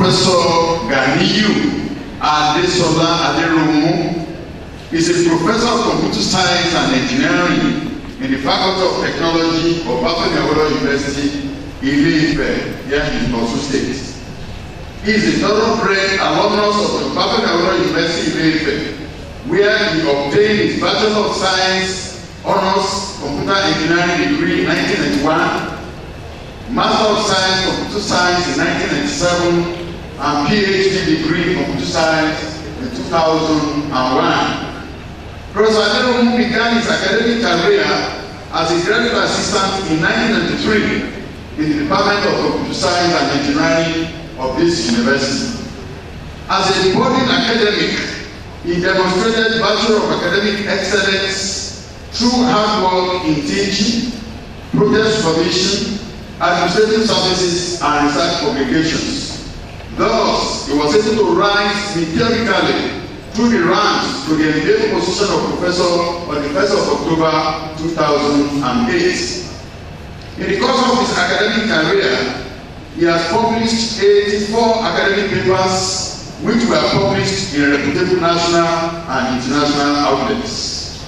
Professor Ganiyu Adesola Aderounmu is a professor of computer science and engineering in the Faculty of Technology of Obafemi Awolowo University, Ile-Ife, here in Osun State. He is a thoroughbred alumnus of the Obafemi Awolowo University, Ile-Ife, where he obtained his Bachelor of Science Honours Computer Engineering degree in 1991, Master of Science Computer Science in 1997, and PhD degree in Computer Science in 2001. Professor Aderounmu began his academic career as a graduate assistant in 1993 in the Department of Computer Science and Engineering of this university. As a budding academic, he demonstrated virtue of academic excellence through hard work in teaching, project supervision, administrative services, and research publications. Thus, he was able to rise meteorically through the ranks to the enviable position of professor on the 1st of October 2008. In the course of his academic career, he has published 84 academic papers which were published in reputable national and international outlets.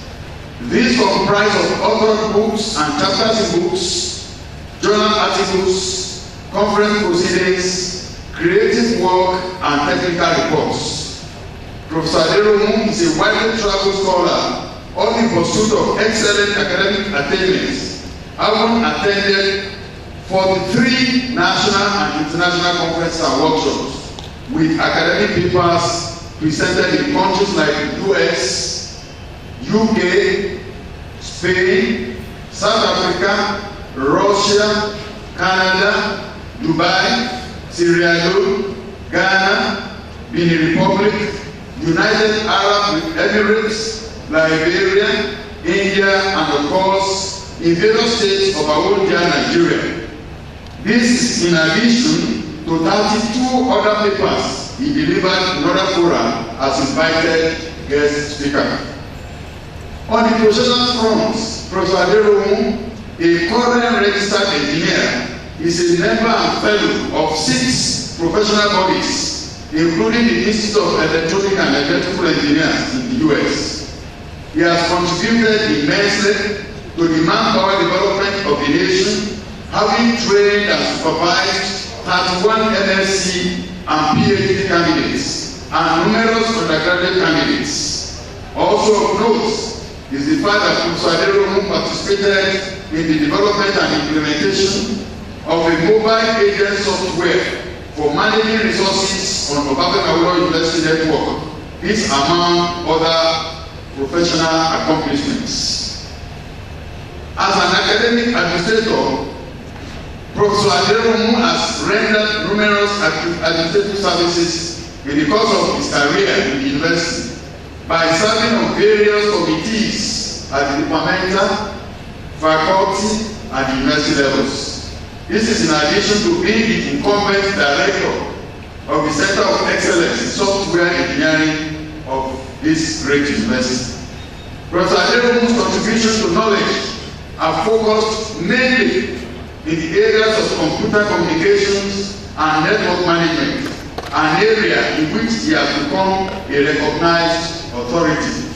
These comprise of authored books and chapters in books, journal articles, conference proceedings, creative work, and technical reports. Professor Aderounmu is a widely traveled scholar on the pursuit of excellent academic attainments, having attended 43 national and international conferences and workshops with academic papers presented in countries like the US, UK, Spain, South Africa, Russia, Canada, Dubai, Sierra Leone, Ghana, Benin Republic, United Arab Emirates, Liberia, India, and of course, in various states of our own dear Nigeria. This is in addition to 32 other papers he delivered in other fora as invited guest speaker. On the professional front, Professor Aderounmu, a current registered engineer, is a member and fellow of 6 professional bodies, including the Institute of Electronic and Electrical Engineers in the US. He has contributed immensely to the manpower development of the nation, having trained and supervised 31 MSc and PhD candidates and numerous undergraduate candidates. Also of note is the fact that Professor Aderounmu participated in the development and implementation of a mobile agent software for managing resources on Obafemi Awolowo University network. This among other professional accomplishments. As an academic administrator, Professor Aderounmu has rendered numerous administrative services in the course of his career in the university by serving on various committees at the departmental, faculty, and university levels. This is in addition to being the incumbent director of the Center of Excellence in Software Engineering of this great university. Professor Aderounmu's contributions to knowledge are focused mainly in the areas of computer communications and network management, an area in which he has become a recognized authority.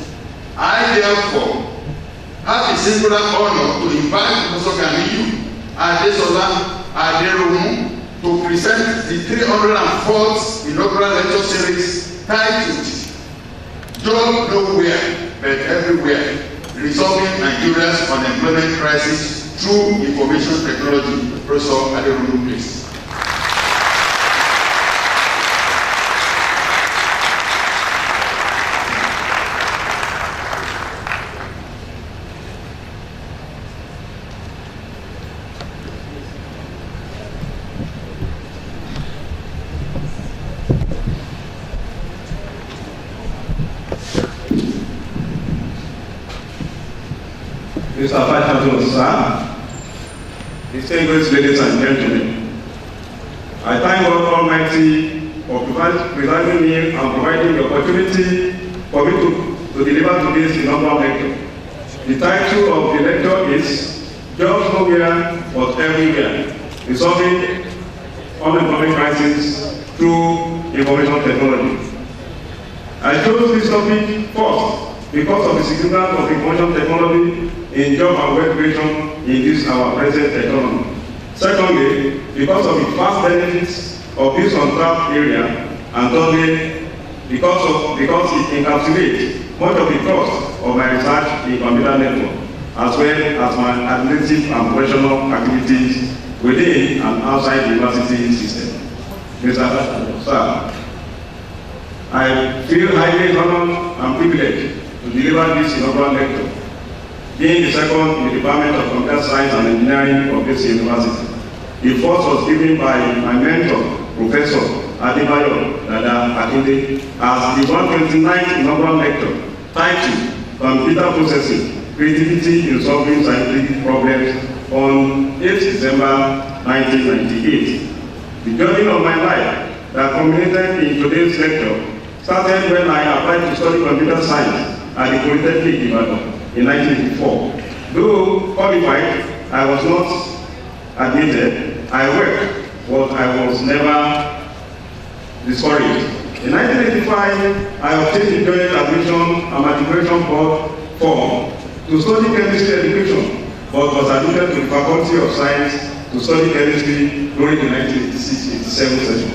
I therefore have the singular honor to invite Professor Ganiyu Adesola Aderounmu to present the 304th inaugural lecture series titled Job Nowhere but Everywhere, Resolving Nigeria's Unemployment Crisis Through Information Technology. Professor Aderounmu, please. Mr. Vice Chancellor, sir, distinguished ladies and gentlemen, I thank God Almighty for preserving me and providing the opportunity for me to deliver today's inaugural lecture. The title of the lecture is Jobs Nowhere but Everywhere, Resolving Unemployment Crisis through information technology. I chose this topic first because of the significance of information technology in job and wealth creation in this our present economy. Secondly, because of the vast benefits of this untapped area, and thirdly, because it encapsulates much of the thrust of my research in computer network, as well as my administrative and professional activities within and outside the university system. Mr. Sir, I feel highly honored and privileged to deliver this inaugural lecture, being the second in the Department of Computer Science and Engineering of this university. The first was given by my mentor, Professor Adebayo Dada Atunde, as the 129th inaugural lecture titled Computer Processing, Creativity in Solving Scientific Problems on 8 December 1998. The journey of my life that culminated in today's lecture started when I applied to study computer science at the Polytechnic Ibadan in 1984. Though qualified, I was not admitted. I worked, but I was never discouraged. In 1985, I obtained the Joint Admission and Matriculation Board form to study chemistry education, but was admitted to the Faculty of Science to study chemistry during the 1986-87 session.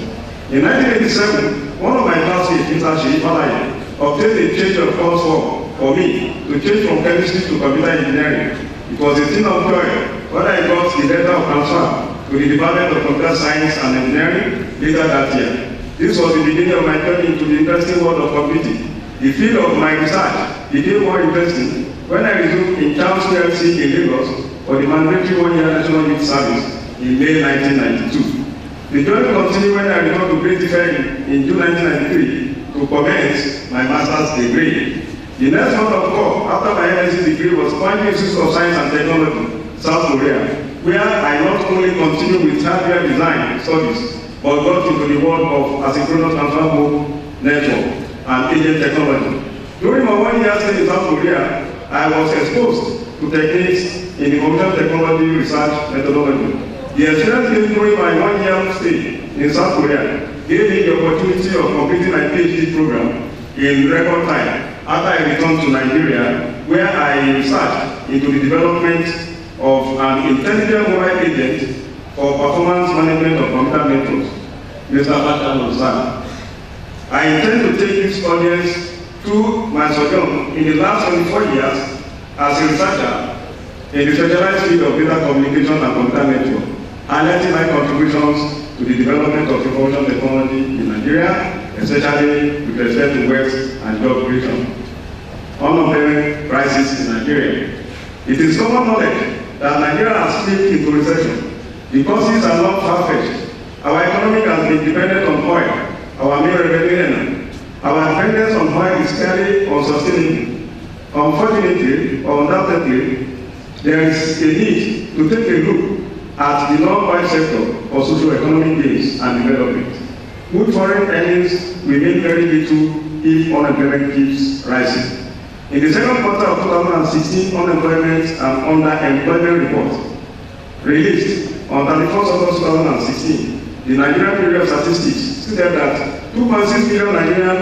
In 1987, one of my classmates, Mr. Sheyi Falaye, obtained a change of course form for me to change from chemistry to computer engineering. It was a thing of joy when I got the letter of transfer to the Department of Computer Science and Engineering later that year. This was the beginning of my journey into the interesting world of computing. The field of my research became more interesting when I resumed in Charles PLC in Lagos for the mandatory one-year National Youth Service in May 1992. The journey continued when I returned to Great Ife in June 1993 to commence my master's degree. The next month of call after my MSc degree was Kwangju Institute of Science and Technology, South Korea, where I not only continued with hardware design studies, but got into the world of asynchronous transfer network and agent technology. During my 1 year stay in South Korea, I was exposed to techniques in the computer technology research methodology. The experience gained during my 1 year stay in South Korea gave me the opportunity of completing my PhD program in record time after I returned to Nigeria, where I researched into the development of an intelligent mobile agent for performance management of computer networks. Mr. Bashar, I intend to take this audience through my sojourn in the last 24 years as a researcher in the specialized field of data communication and computer network, highlighting my contributions to the development of information technology in Nigeria, especially with respect to wealth and job creation. Unemployment crisis in Nigeria. It is common knowledge that Nigeria has slipped into recession. The causes are not far-fetched. Our economy has been dependent on oil, our main revenue earner. Our dependence on oil is clearly unsustainable. Unfortunately, or undoubtedly, there is a need to take a look at the non-oil sector for socio-economic gains and development. Good foreign earnings will mean very little if unemployment keeps rising. In the second quarter of 2016, unemployment and underemployment report released on 31st August 2016, the Nigerian Bureau of Statistics stated that 2.6 million Nigerians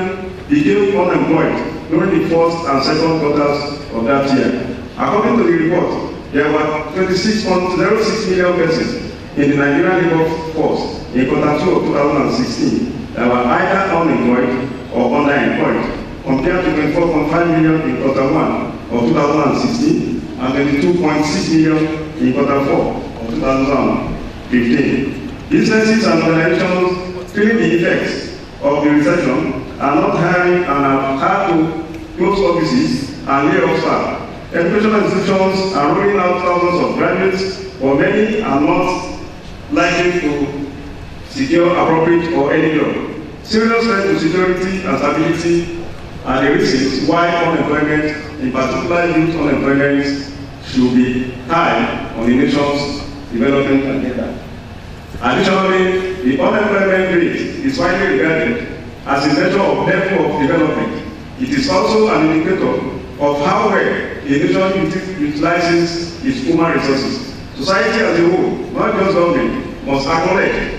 became unemployed during the first and second quarters of that year. According to the report, there were 26.06 million persons in the Nigerian labor force in quarter 2 of 2016 that were either unemployed or underemployed, compared to 24.5 million in quarter 1 of 2016 and 22.6 million in quarter 4 of 2015. Businesses and organizations feeling the effects of the recession are not hiring and have had to close offices and lay off staff. Educational institutions are rolling out thousands of graduates, but many are not likely to secure appropriate or any job. Serious threat to security and stability are the reasons why unemployment, in particular youth unemployment, should be high on the nation's development agenda. Additionally, the unemployment rate is widely regarded as a measure of level of development. It is also an indicator of how well a nation utilizes its human resources. Society as a whole, not just government, must acknowledge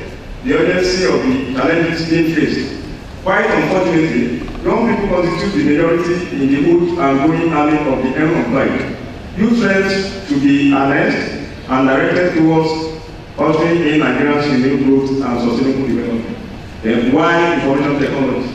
the the urgency of the challenges being faced. Quite unfortunately, young people constitute the majority in the old and growing army of the unemployed. Youth trends should be harnessed and directed towards ushering in Nigeria's renewed growth and sustainable development. Then why information technology?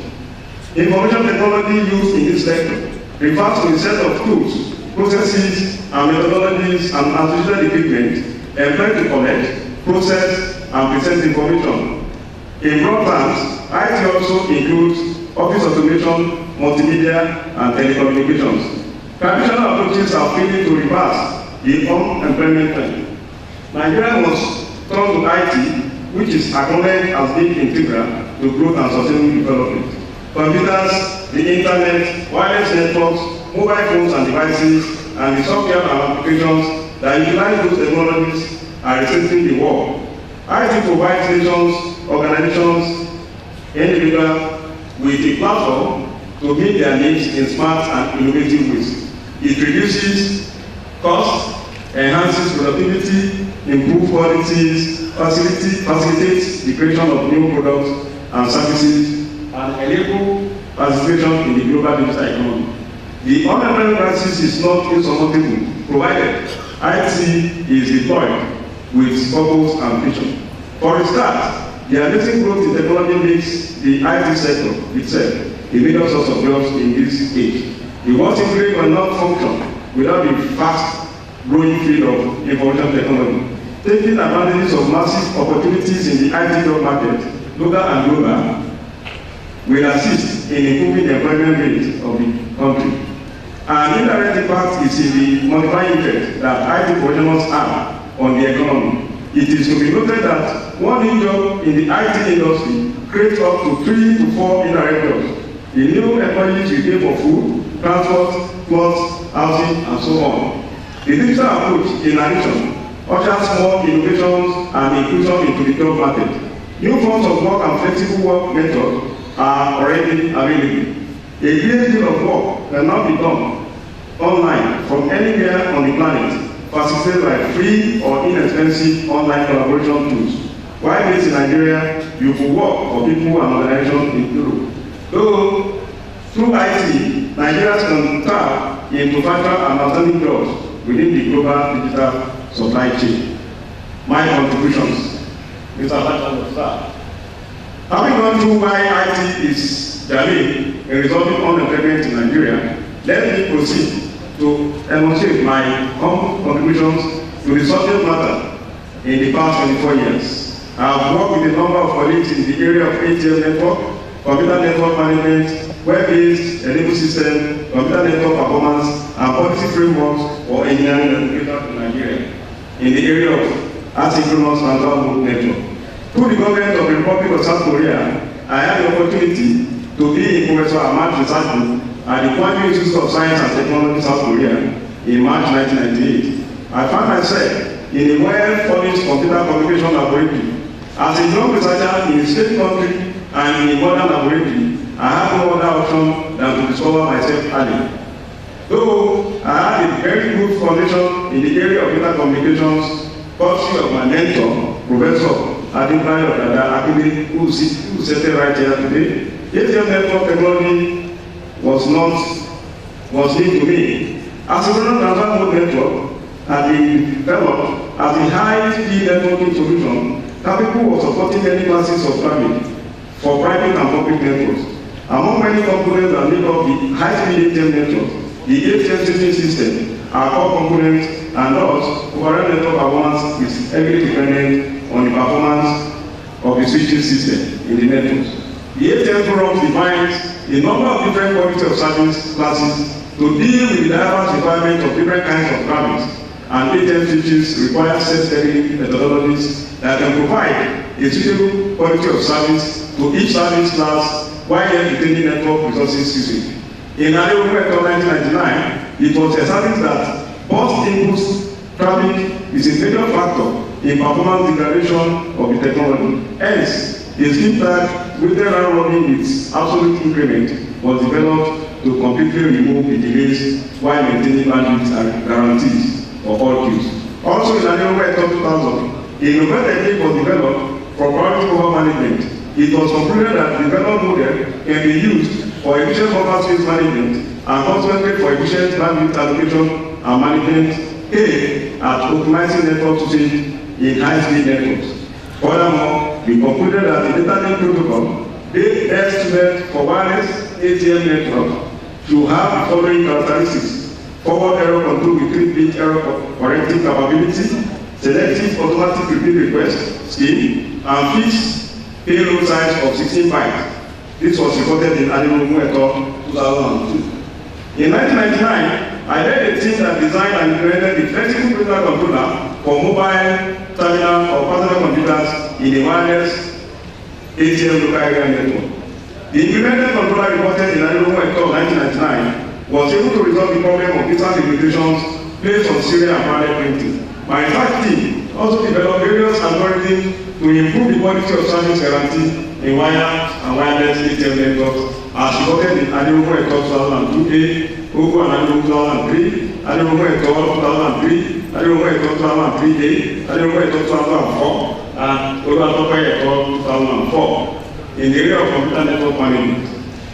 Information technology used in this sector refers to a set of tools, processes, and methodologies and artificial equipment employed to collect, process, and present information. In broad terms, IT also includes office automation, multimedia, and telecommunications. Traditional approaches are failing to reverse the unemployment trend. Nigeria must turn to IT, which is acknowledged as being integral to growth and sustainable development. Computers, the internet, wireless networks, mobile phones and devices, and the software and applications that utilize those technologies are reshaping the world. IT provides nations, organizations, individuals with a platform to meet their needs in smart and innovative ways. It reduces costs, enhances productivity, improves qualities, facilitates the creation of new products and services, and enables participation in the global digital economy. The unemployment crisis is not insurmountable, provided IT is deployed with purpose and vision. For a start, the amazing growth in technology makes the IT sector itself a major source of jobs in this age. The world simply cannot function without the fast-growing field of information technology. Taking advantage of massive opportunities in the IT job market, local and global, will assist in improving the employment rate of the country. An indirect impact is in the multiplying effect that IT professionals have on the economy. It is to be noted that one new job in the IT industry creates up to 3 to 4 indirect jobs. The new employees will pay for food, transport, clothes, housing, and so on. The digital approach, in addition, ushers more innovations and inclusion into the job market. New forms of work and flexible work methods are already available. A great deal of work can now be done online from anywhere on the planet, facilitated by free or inexpensive online collaboration tools. While based in Nigeria, you could work for people and organizations in Europe. Though, through IT, Nigerians can tap into vital and outstanding jobs within the global digital supply chain. My contributions. Mr. Abacha, having gone through why IT is germane in resolving unemployment in Nigeria, let me proceed to demonstrate my contributions to the subject matter in the past 24 years. I have worked with a number of colleagues in the area of ATM network, computer network management, web-based enable system, computer network performance, and policy frameworks for engineering and education in Nigeria in the area of asynchronous transfer mode network. Through the government of the Republic of South Korea, I had the opportunity to be in Professor Ahmad Research Group at the Kwame Institute of Science and Technology, South Korea, in March 1998. I found myself in a well-furnished computer communication laboratory. As a young researcher in a state country and in a modern laboratory, I had no other option than to discover myself early. Though I had a very good foundation in the area of intercommunications, courtesy of my mentor, Professor Adebayo Dada Akinde, who is sitting right here today, ATM network technology was new to me. Asynchronous transfer mode network had been developed as a high-speed networking solution capable of supporting many classes of traffic for private and public networks. Among many components that make up the high-speed ATM network, the ATM switching system are core components, and thus overall network performance is heavily dependent on the performance of the switching system in the networks. The ATM forum defines a number of different quality of service classes to deal with the diverse requirements of different kinds of traffic, and ATM switches require self-steering methodologies that can provide a suitable quality of service to each service class while retaining network resources usage. In Adebayo 1999, it was established that burst input traffic is a major factor in performance degradation of the technology. Hence, a scheme that weighted round robin with absolute increment was developed to completely remove the delays while maintaining bandwidth and guarantees of all queues. Also in Adebayo 2000, a novel technique was developed for priority cover management. It was concluded that the developed model can be used for efficient buffer space management and consequently for efficient bandwidth allocation and management aimed at optimizing network usage in high-speed networks. Furthermore, we concluded that the data link protocol best suited for wireless ATM network should have the following characteristics: forward error control with 3-bit error correcting capability, selective automatic repeat request scheme, and fixed payload size of 16 bytes. This was reported in Aderounmu et al. 2002. In 1999, I led a team that designed and implemented the flexible printer controller for mobile, terminal, or personal computers in a wireless ATM local area network. The implemented controller reported in Aderounmu et al. 1999 was able to resolve the problem of distance limitations based on serial and parallel printing. My fact team also developed various algorithms to improve the quality of service guarantee in wire and wireless ATM networks, as reported in Aderounmu et al. 2002A, Ogo and Aderounmu 2003, Aderounmu et al. 2003, Aderounmu et al. 2003A, Aderounmu et al. 2004, and Ogo et al. 2004 in the area of computer network management.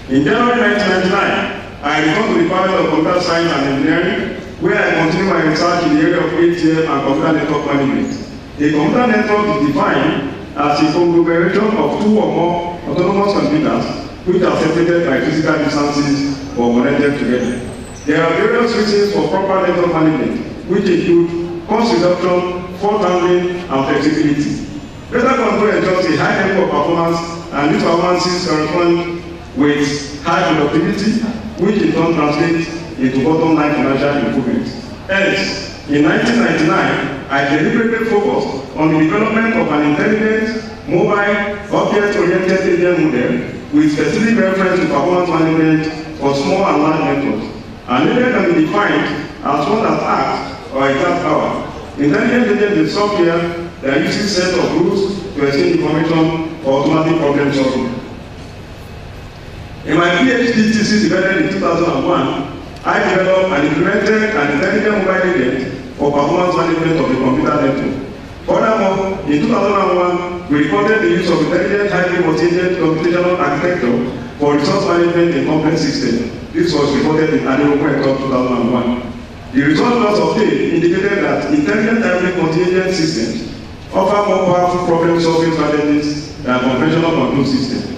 In January 1999, I returned to the Department of Computer Science and Engineering, where I continued my research in the area of ATM and computer network management. A computer network is defined as a conglomeration of two or more autonomous computers which are separated by physical distances or connected together. There are various reasons for proper network management, which include cost reduction, fault handling, and flexibility. Better control ensures a high level of performance, and these performances correspond with high productivity, which in turn translates into bottom line financial improvements. Hence, in 1999, I deliberately focused on the development of an intelligent, mobile, object-oriented ATM model with specific reference to performance management for small and large networks. An agent can be defined as one that acts or exerts power. Intelligent agent is software that uses a set of rules to exchange information for automatic problem solving. In my PhD thesis developed in 2001, I developed and implemented an intelligent mobile agent for performance management of the computer network. Furthermore, in 2001, we reported the use of intelligent highly multi-agent computational architecture for resource management in complex systems. This was reported in Aderounmu et al. 2001. The results obtained indicated that intelligent hybrid multi-agent systems offer more powerful problem-solving strategies than conventional control systems.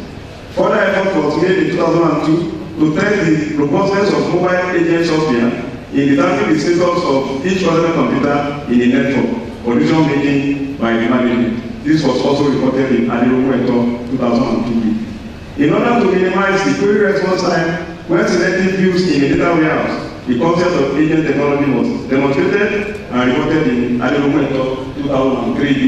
Further effort was made in 2002 to test the robustness of mobile agent software in determining the status of each relevant computer in a network for decision making by the management. This was also reported in Aderounmu et al. 2002. In order to minimize the query response time when selecting views in a data warehouse, the concept of agent technology was demonstrated and reported in Aderounmu et al. 2003b.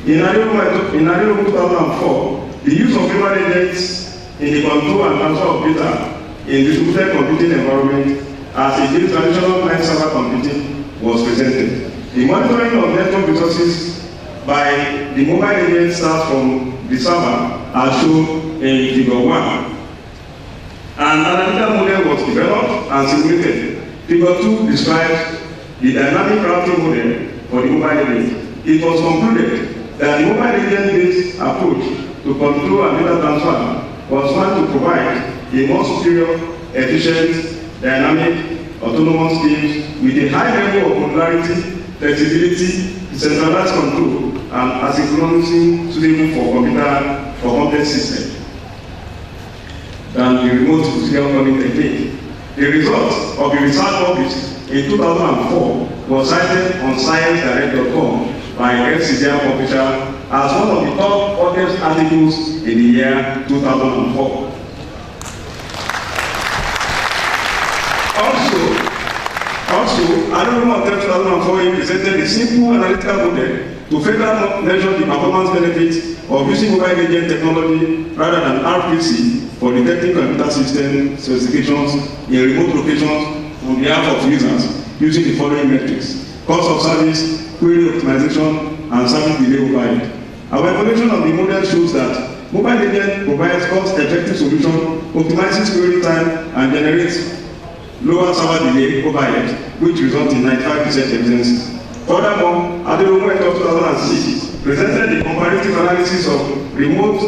In Aderounmu 2004, the use of human agents in the control and transfer of data in distributed computing environment as against traditional client-server computing was presented. The monitoring of network resources by the mobile agent starts from the server as shown in Figure 1. An analytical model was developed and simulated. Figure 2 describes the dynamic routing model for the mobile agent. It was concluded that the mobile agent-based approach to control and data transfer was one to provide a more superior, efficient, dynamic, autonomous schemes with a high level of modularity, flexibility, decentralized control, and asynchronously suitable for complex systems than the remote serial calling technique. The results of the research published in 2004 was cited on ScienceDirect.com by Elsevier Publisher as one of the top audience articles in the year 2004. Also, Aderounmu 2004 presented a simple analytical model to further measure the performance benefits of using mobile agent technology rather than RPC for detecting computer system specifications in remote locations on behalf of users using the following metrics: cost of service, query optimization, and service delay overhead. Our evaluation of the model shows that mobile agent provides cost-effective solution, optimizes query time, and generates lower server delay overhead, which results in 95% efficiency. Furthermore, Aderounmu et al. 2006 presented the comparative analysis of remote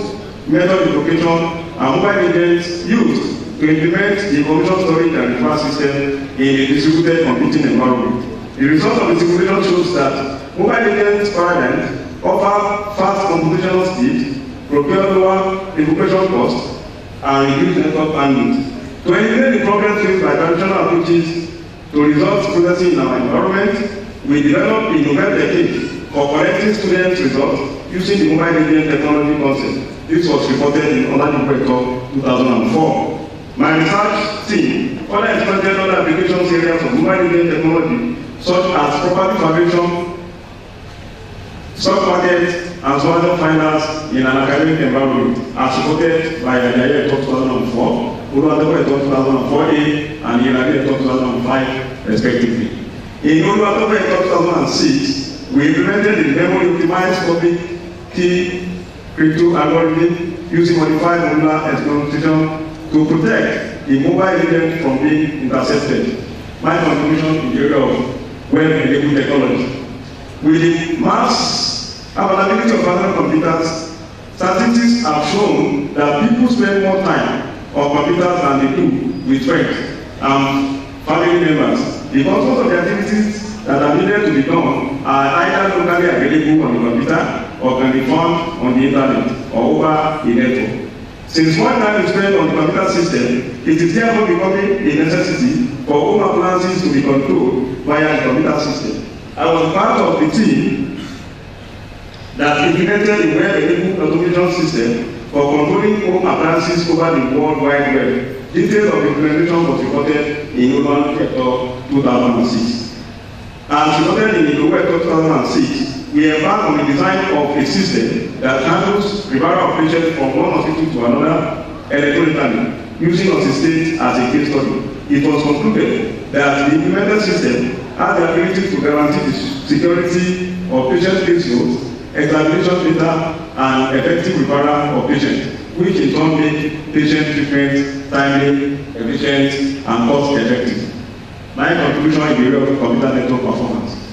method invocation and mobile agents used to implement the information storage and referral system in a distributed computing environment. The result of the simulation shows that mobile agent paradigms offer fast computational speed, procure lower invocation costs, and reduce network bandwidth. To eliminate the problems faced by traditional approaches to resolve processing in our environment, we developed a novel technique for collecting students' results using the mobile agent technology concept. This was reported in Oladipo 2004. My research team further expanded other applications areas of mobile agent technology, such as property valuation, stock market, and social finance in an academic environment, as reported by Ajayi 2004, Oladipo 2004A, and Yelade 2005, respectively. In Oladipo 2006, we implemented the memory-optimized public key crypto algorithm using modified modular exploitation to protect the mobile agent from being intercepted. My contribution in the area of web-enabled technology. With the mass availability of personal computers, statistics have shown that people spend more time on computers than they do with friends and family members. Because most of the activities that are needed to be done are either locally available on the computer or can be found on the internet or over the network. Since more time is spent on the computer system, it is therefore becoming a necessity for home appliances to be controlled via the computer system. I was part of the team that implemented a web-enabled automation system for controlling home appliances over the World Wide Web. Details of the implementation was reported in Oladipo 2006. As reported in Oladipo 2006, we embarked on the design of a system that handles referral of patients from one hospital to another electronically, using Osun State as a case study. It was concluded that the implemented system has the ability to guarantee the security of patient case notes, examination data, and effective referral of patients, which in turn make patient treatment timely, efficient, and cost-effective. My contribution in the area of computer network performance.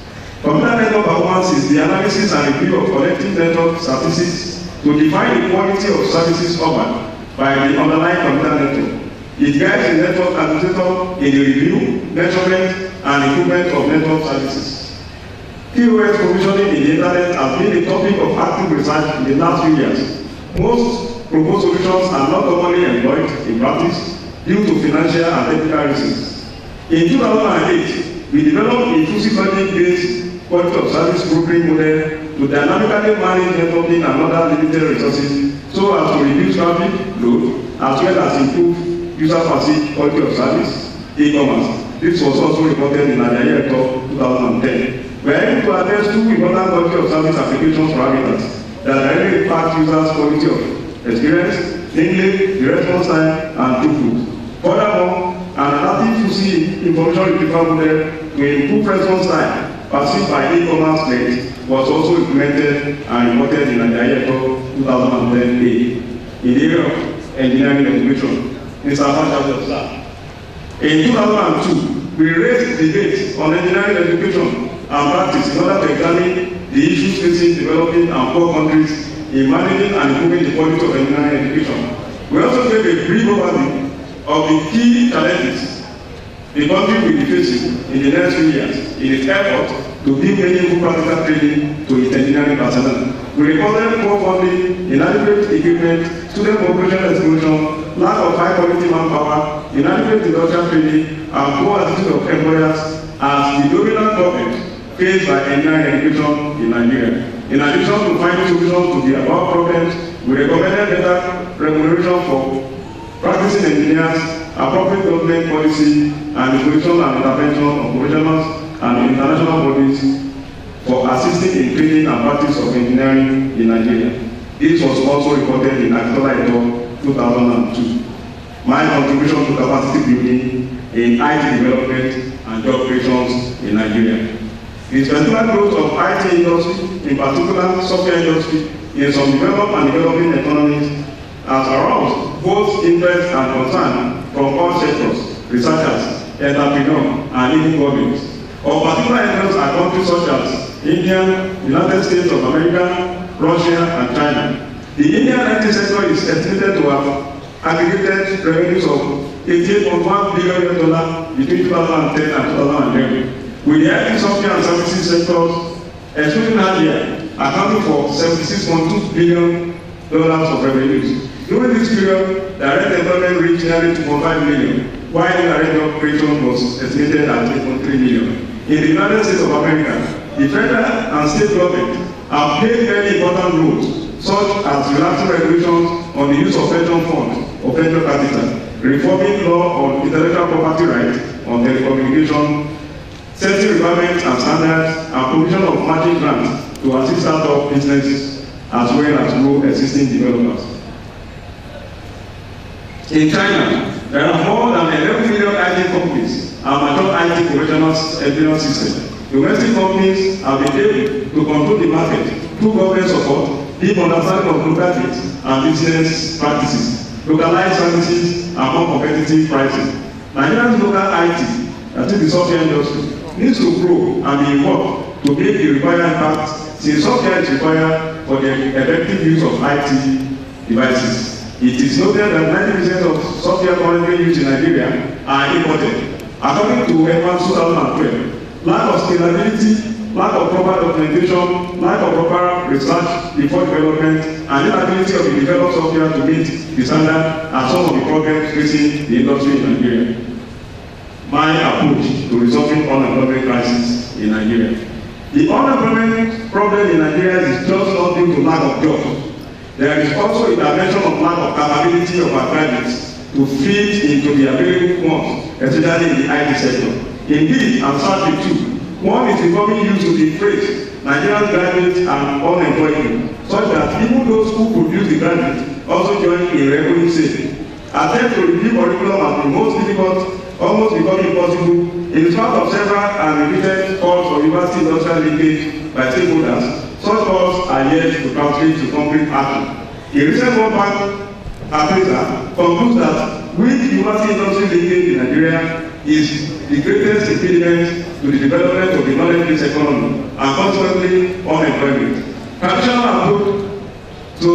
Computer network performance is the analysis and review of collective network statistics to define the quality of services offered by the underlying computer network. It guides the network administrator in the review, measurement, and improvement of network services. QoS provisioning in the internet has been a topic of active research in the last few years. Most proposed solutions are not commonly employed in practice due to financial and technical reasons. In 2008, we developed a inclusive learning-based quality of service brokering model to dynamically manage networking and other limited resources so as to reduce traffic load as well as improve user-perceived quality of service, e-commerce. This was also reported in Ajayi 2010. We are able to address two important quality of service application parameters that directly impact users' quality of experience, namely the response time and throughput. Furthermore, an adaptive QC information retrieval model to improve response time perceived by e-commerce players was also implemented and reported in Ajayi 2010A. In the area of engineering education, Mr. Abacha. In 2002, we raised debate on engineering education and practice in order to examine the issues facing developing and poor countries in managing and improving the quality of engineering education. We also gave a brief overview of the key challenges the country will be facing in the next few years in its effort to give meaningful practical training to its engineering personnel. We reported poor funding, inadequate equipment, student population explosion, lack of high-quality manpower, inadequate industrial training, and poor attitude of employers as the dominant problem faced by engineering education in Nigeria. In addition to finding solutions to the above problems, we recommended better remuneration for practicing engineers, appropriate government policy, and the solution and intervention of professionals and international bodies for assisting in training and practice of engineering in Nigeria. This was also reported in Akintola 2002. My contribution to capacity building in IT development and job creations in Nigeria. The specific growth of IT industry, in particular software industry, in some developed and developing economies, has aroused both interest and concern from all sectors, researchers, entrepreneurs, and even governments. Of particular interest are countries such as India, United States of America, Russia, and China. The Indian IT sector is estimated to have aggregated revenues of $88.1 billion between 2010 and 2011, with the IT software and services sectors, excluding hardware, accounting for $76.2 billion of revenues. During this period, direct employment reached nearly 2.5 million, while indirect job creation was estimated at 8.3 million. In the United States of America, the federal and state government have played very important roles, such as relaxing regulations on the use of pension funds or venture capital, reforming law on intellectual property rights on telecommunication, setting requirements and standards, and provision of matching grants to assist startup businesses as well as grow existing developers. In China, there are more than 11 million IT companies and mature IT conventional systems. Domestic companies have been able to control the market through government support, deep understanding of local needs and business practices, localized services, and more competitive pricing. Nigeria's local IT, that is the software industry, needs to grow and be involved to make the required impact, since software is required for the effective use of IT devices. It is noted that 90% of software currently used in Nigeria are imported. According to EPAS 2012, lack of scalability, lack of proper documentation, lack of proper research before development, and inability of the developed software to meet the standard are some of the problems facing the industry in Nigeria. My approach to resolving unemployment crisis in Nigeria. The unemployment problem in Nigeria is just not due to lack of jobs. There is also a dimension of lack of capability of our graduates to fit into the available ones, especially in the IT sector. Indeed, and sadly too, one is becoming used to the phrase Nigerian graduates are unemployed, such that even those who produce the graduates also join in regularly saying, attempt to review curriculum has been most difficult, almost becoming impossible, in spite of several and repeated calls for university industrial linkage by stakeholders. Such calls are yet to translate to concrete action. A recent World Bank appraiser concludes that weak university industry linkage in Nigeria is the greatest impediment to the development of the knowledge-based economy and consequently unemployment. Traditional approach to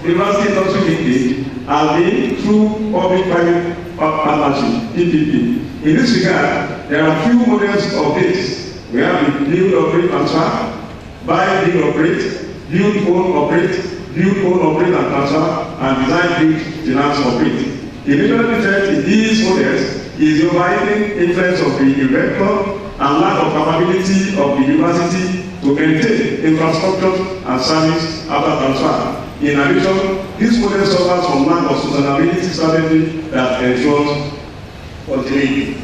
university industry linkage has been through public-private partnership (PPP). In this regard, there are few models of this. We have the build, operate, transfer, buy, build, operate, build, own, operate, build, own, operate, and transfer, and design, build, finance, operate. The major difference in these models is the overriding influence of the investor and lack of capability of the university to maintain infrastructure and service after transfer. In addition, this model suffers from lack of sustainability strategy that ensures continuity.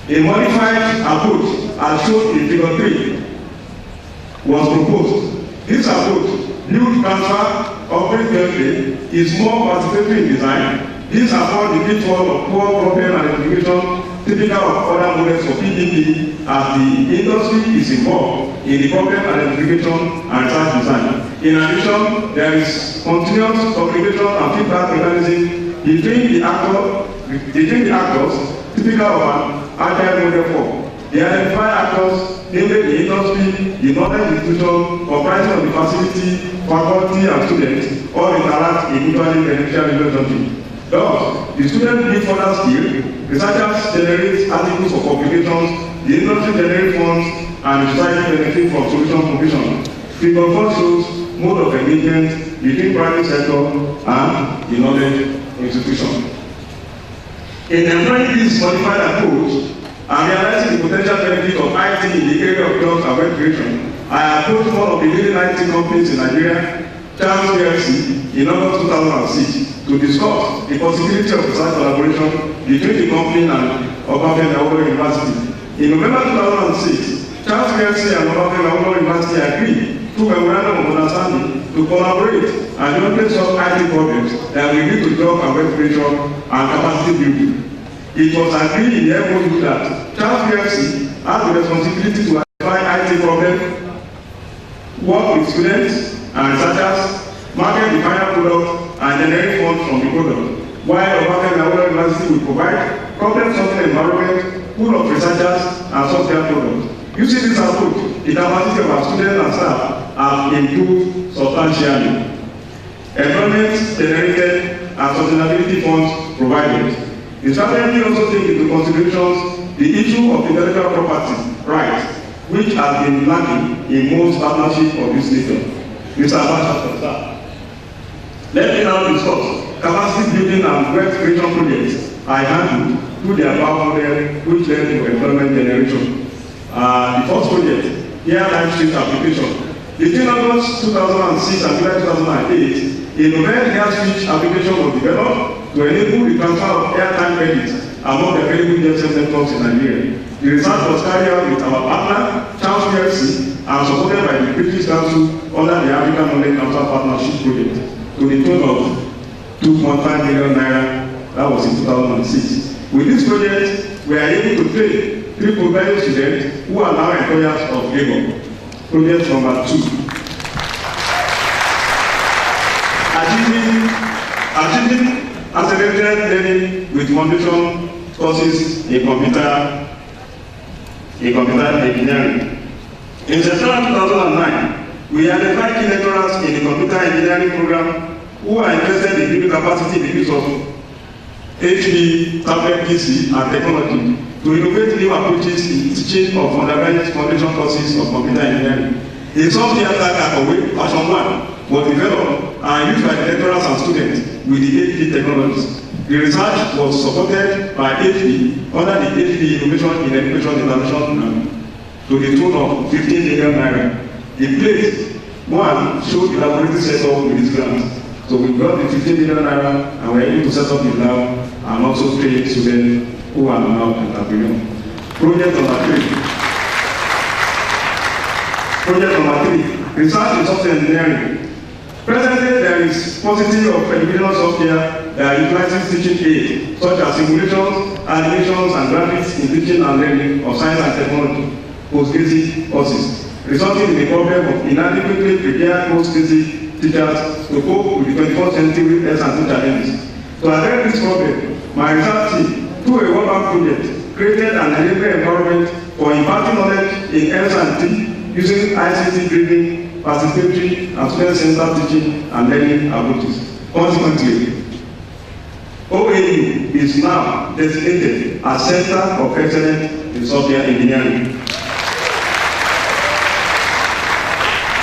A modified approach, as shown in Figure 3, was proposed. This approach, build, transfer, operate carefully, is more participatory in design. This avoids the pitfall of poor problem identification typical of other models for PPP, as the industry is involved in the problem identification and research design. In addition, there is continuous communication and feedback mechanism between the actors typical of an agile model form. The identified actors, namely the industry, the knowledge institution, comprising of the facility, faculty, and students, all interact in mutually beneficial relationship. Thus, the students build further skill, researchers generate articles for publications, the industry generates funds, and the society benefits from solution provision. Figure 4 shows mode of engagement between private sector and the knowledge institution. In employing this modified approach and realizing the potential benefit of IT in the area of jobs and wealth creation, I approached one of the leading IT companies in Nigeria, Charles PLC, in August 2006 to discuss the possibility of research collaboration between the company and Obafemi Awolowo University. In November 2006, Charles PLC and Obafemi Awolowo University agreed through memorandum of understanding to collaborate and jointly solve IT problems that will lead to job and wealth creation and capacity building. It was agreed in the MOU that Charles PLC has the responsibility to identify IT problems, work with students and researchers, market the final product, and generate funds from the product, while Obafemi Awolowo University will provide problem-solving environment full of researchers and software products. Using this approach, the capacity of our students and staff have improved substantially. Employment generated and sustainability funds provided. The strategy also takes into consideration the issue of intellectual property rights, which has been lacking in most partnerships of this nature. Mr. Abacha, let me now discuss capacity building and wealth creation projects I handled through the above model, which led to employment generation. The first project, airline street application. Between August 2006 and July 2008, a novel air switch application was developed to enable the transfer of airtime credits among the available GSM networks in Nigeria. The research was carried out with our partner, Charles PLC, and supported by the British Council under the African Knowledge Transfer Partnership Project to the tune of 2.5 million naira. That was in 2006. With this project, we are able to train 3 postgraduate students who are now employers of labor. Project number 2. Achieving accelerated learning with foundation courses in computer engineering. In September 2009, we identified key lecturers in the computer engineering program who are interested in building capacity in the use of HP, tablet PC, and technology to innovate new approaches in teaching of fundamental foundation courses of computer engineering. A software stack Akọ̀wé version 1 was developed and used by the lecturers and students with the HP technologies. The research was supported by HP under the HP Innovation in Education International to the tune of 15 million naira. The place 1 showed the laboratory setup with this grant. So we got the 15 million naira and we were able to set up the lab and also train students who are now entrepreneurs. Project number 3. Project number 3. Research in software engineering. Presently, there is paucity of educational software that utilizes teaching aids, such as simulations, animations, and graphics in teaching and learning of science and technology post-basic courses, resulting in the problem of inadequately prepared post-basic teachers to cope with the 21st century S&T challenges. To address this problem, my research team, through a World Bank project, created an enabling environment for imparting knowledge in S&T using ICT-driven, participatory, and student-centered teaching and learning approaches. Consequently, OAU is now designated as Center of Excellence in Software Engineering.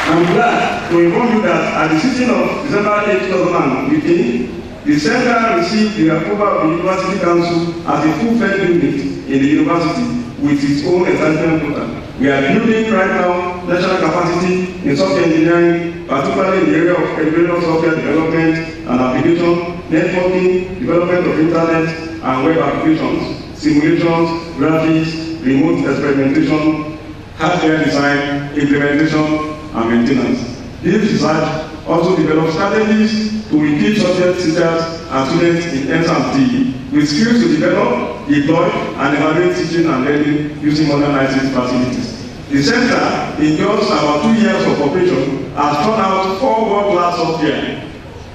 I'm glad to inform you that at the sitting of December 8, 2015, the center received the approval of the University Council as a full-fledged unit in the university with its own entitlement quota. We are building right now national capacity in software engineering, particularly in the area of educational software development and application, networking, development of internet and web applications, simulations, graphics, remote experimentation, hardware design, implementation, and maintenance. This research also develops strategies to equip subject teachers and students in S&T with skills to develop, deploy, and evaluate teaching and learning using modern IT facilities. The center, in just about 2 years of operation, has turned out 4 world-class software.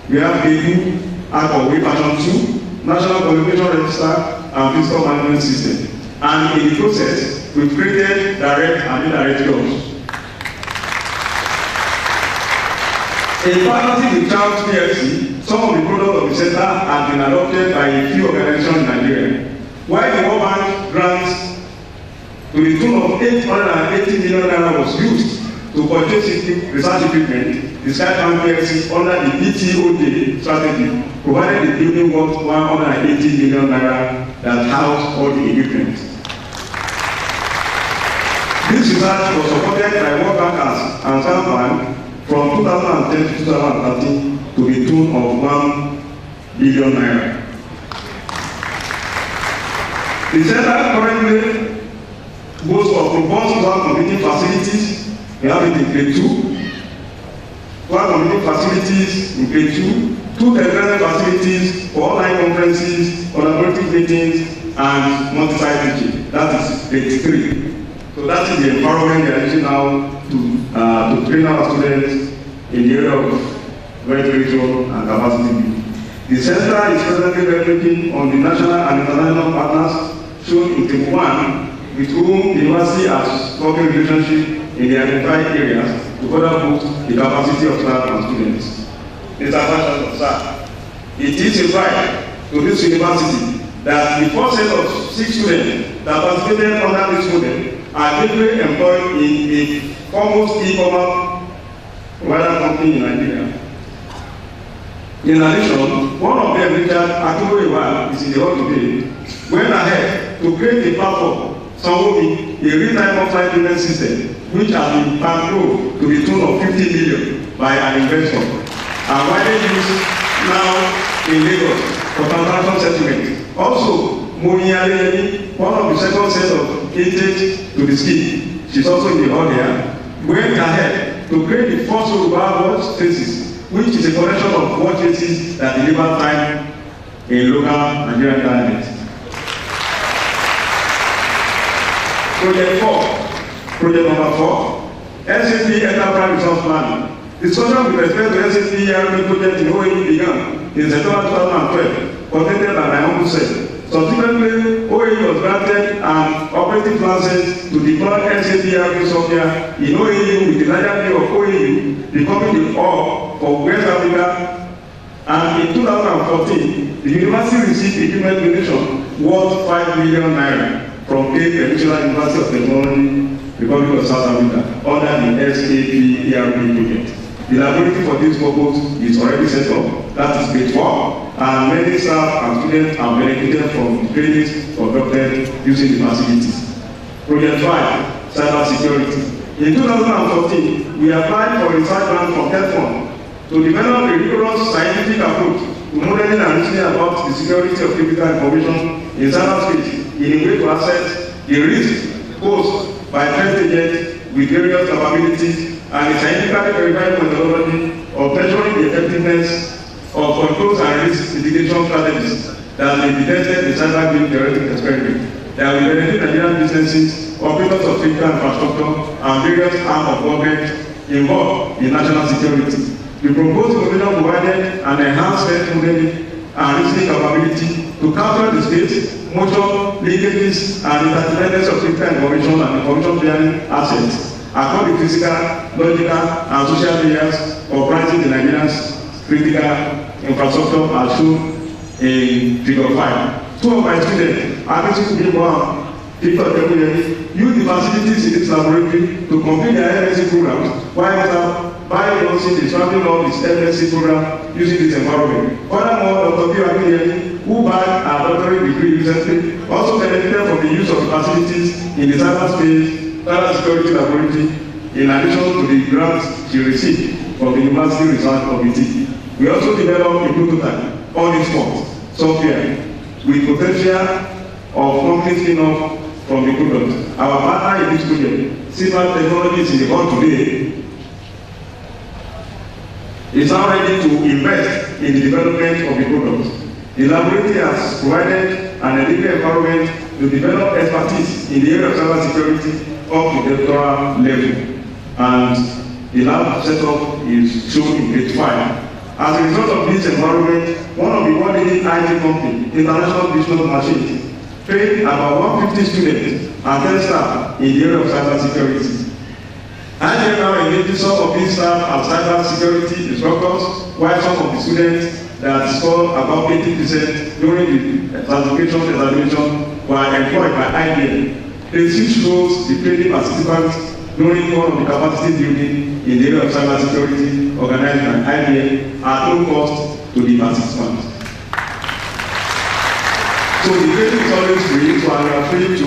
We have AU, Akọ̀wé version 2, National Qualification Register, and Fiscal Management System. And in the process, we've created direct and indirect jobs. In partnership with Charles PLC, some of the products of the center have been adopted by a few organizations in Nigeria. While the World Bank grants to the tune of 880 million naira was used to purchase research equipment, the Skybank PLC under the BTOD strategy provided the building worth 180 million naira that housed all the equipment. This research was supported by World Bankers and South Bank from 2010 to 2013 to the tune of 1 billion naira. The center currently boasts of robust cloud computing facilities. We have it in grade 2. Cloud computing facilities in grade 2. 2 television facilities for online conferences, collaborative meetings, and multi-site teaching. That is grade 3. So that is the environment we are using now to train our students in the area of regulation and capacity building. The center is presently leveraging on the national and international partners shown in Table 1, with whom the university has working relationship in the identified areas to further boost the capacity of staff and students. Mr. Vice Chancellor, it is a pride to this university that the first set of 6 students that participated under this model are legally employed in a foremost e-commerce provider company in Nigeria. In addition, one of them, Richard Akiboyewa, is in the hall today, went ahead to create a platform, Sanwomi, a real-time offline payment system, which has been bankrolled to the tune of 50 million by an investor, and widely used now in Lagos for transaction settlement. Also, Moni Adeyemi, one of the second set of agents to the scheme, she's also in the hall here, went ahead to create the first Yoruba watch traces, which is a collection of watch traces that deliver time in local Nigerian dialect. Project number 4, SAP Enterprise Resource Planning. Discussion with respect to SAP ERP project in OAE began in September 2012, coordinated by my humble self. Subsequently, OAE was granted an operating license to deploy SAP ERP software in OAU with the larger view of OAU becoming the hub for West Africa. And in 2014, the university received equipment donation worth 5 million naira from Cape Peninsula University of Technology, Republic of South Africa, under the SAP ERP project. The laboratory for this purpose is already set up. That is phase 4, and many staff and students have benefited from the trainings conducted using the facilities. Project 5, cyber security. In 2014, we applied for a research grant from TETFund to develop a rigorous scientific approach to modeling and reasoning about the security of critical information in cyberspace in a way to assess the risk posed by threat agents with various capabilities and a scientifically verified methodology of measuring the effectiveness of controls and risk mitigation strategies that may be tested in cyber theoretical experiment that will benefit Nigerian businesses, operators of critical infrastructure, and various arms of government involved in national security. The proposed innovation provided an enhanced threat modeling and reasoning capability to capture the state, motion, linkages, and interdependence of critical information and information sharing assets across the physical, logical, and social layers comprising the Nigerian's critical infrastructure as shown in Figure 5. 2 of my students, Abisu Bimbo, Victor Debuyemi, use the facilities in this laboratory to complete their MSc programs, while Mr. Bayo Johnson is rounding up his MSc program using this environment. Furthermore, Dr. Bio Akindele, who bagged a doctorate degree recently, also benefited from the use of the facilities in the cyberspace cyber security laboratory, in addition to the grants she received from the University Research Committee. We also developed a prototype on the spot software with potential of complete spin-off from the product. Our partner in this project, Silver Technologies in the hall today, is now ready to invest in the development of the product. The laboratory has provided an enabling environment to develop expertise in the area of cyber security up to doctoral level, and the lab setup is shown in page 5. As a result of this environment, one of the world leading IT company, International Business Machines, trained about 150 students and 10 staff in the area of cyber security. IBM now engages some of these staff as cyber security instructors, while some of the students that scored about 80% during the certification examination were employed by IBM. The 6 roles the training participants during one of the capacity building in the area of cyber security organized by IBM at no cost to the participants. So the training is always free, so I am free to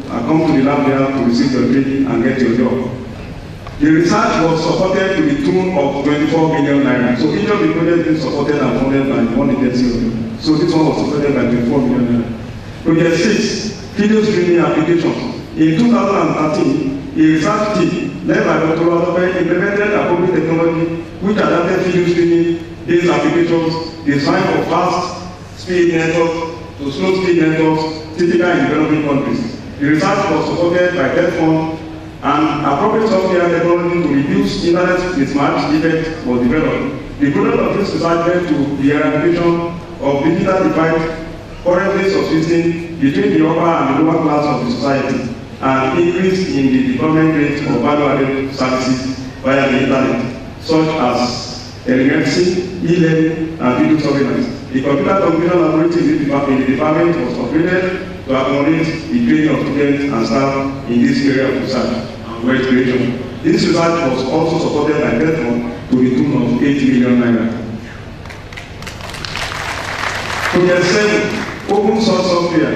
come to the lab there to receive your training and get your job. The research was supported to the tune of 24 million naira. So each of the projects is supported and funded by one agency of them. So this one was supported by 24 million naira. Project 6, video streaming applications. In 2013, a research team led by Dr. Wadabe implemented appropriate technology which adapted video streaming-based applications designed for fast-speed networks to slow-speed networks typical in developing countries. The research was supported by TETFund, and appropriate software technology to reduce internet mismatch defects was developed. The product of this research led to the eradication of digital divide currently subsisting between the upper and the lower class of the society. an increase in the deployment rate of value-added services via the internet, such as telemedicine, e-learning, and video surveillance. The computer communication laboratory in the department was upgraded to accommodate the training of students and staff in this area of research and wealth creation. This research was also supported by Bedford to the tune of 8 million naira. Project 7, Open Source Software.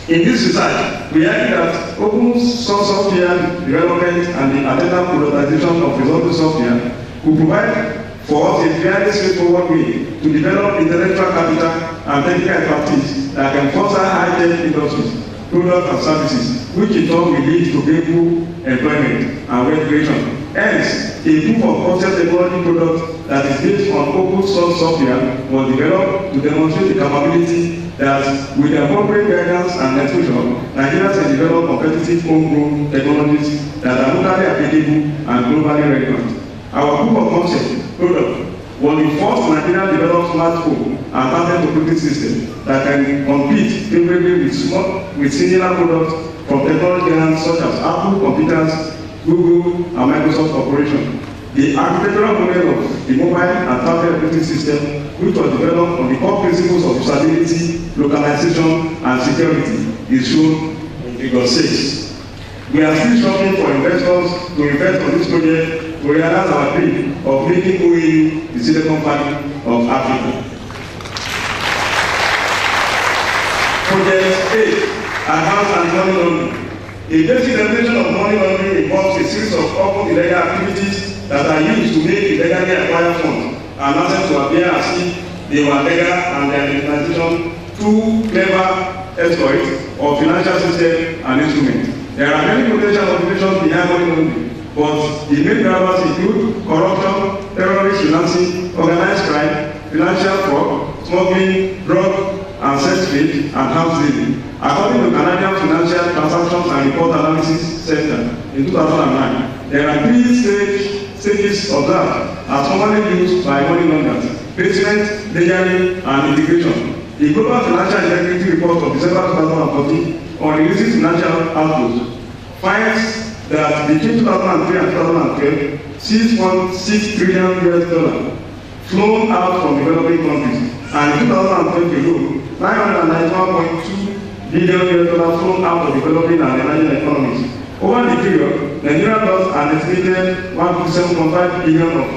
In this research, we argue that open source software development and the attendant productization of resulting software will provide for us a very straightforward way to develop intellectual capital and technical expertise that can foster high-tech industries, products and services, which in turn will lead to gainful employment and wealth creation. Hence, a proof of concept technology product that is based on open source software was developed to demonstrate the capability that with the appropriate guidance and exposure, Nigerians can develop competitive homegrown technologies that are locally applicable and globally relevant. Our proof of concept product was the first Nigerian developed smartphone and tablet operating system that can compete favorably with similar products from technology giants such as Apple computers, Google, and Microsoft Corporation. The architectural model of the mobile and tablet operating system, which was developed on the core principles of usability, localization, and security, is shown in Figure 6. We are still struggling for investors to invest on this project to realize our dream of making OAU the Silicon Valley of Africa. Project 8, Advanced Anti-Money Laundering. A basic definition of money laundering involves a series of often illegal activities that are used to make illegally acquired funds and assets to appear as if they were legal and their implementation through clever exploits of financial system and instruments. There are many potential motivations behind money laundering, but the main drivers include corruption, terrorist financing, organized crime, financial fraud, smuggling, drug and sex trade, and house dealing. According to Canadian Financial Transactions and Report Analysis Center in 2009, there are 3 stages observed as commonly used by money launderers: placement, layering, and integration. The Global Financial Integrity Report of December 2014 on illicit financial outflows finds that between 2003 and 2012, $6.6 trillion flown out from developing countries, and in 2012 alone, $991.2 billion flown out of developing and emerging economies. Over the period, Nigeria lost an estimated $157.5 billion of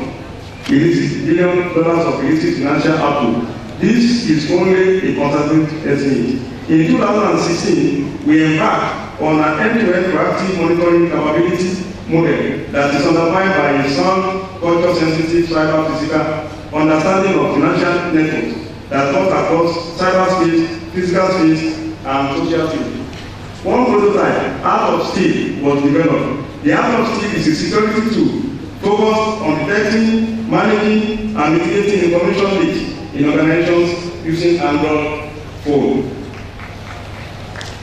illicit financial outflow. This is only a conservative estimate. In 2016, we embarked on an end-to-end proactive monitoring capability model that is underpinned by a sound, culture-sensitive cyber-physical understanding of financial networks that cut across cyberspace, physical space, and social field. One prototype, Art of Steel, was developed. The Art of Steel is a security tool focused on detecting, managing, and mitigating information leaks in organizations using Android phone.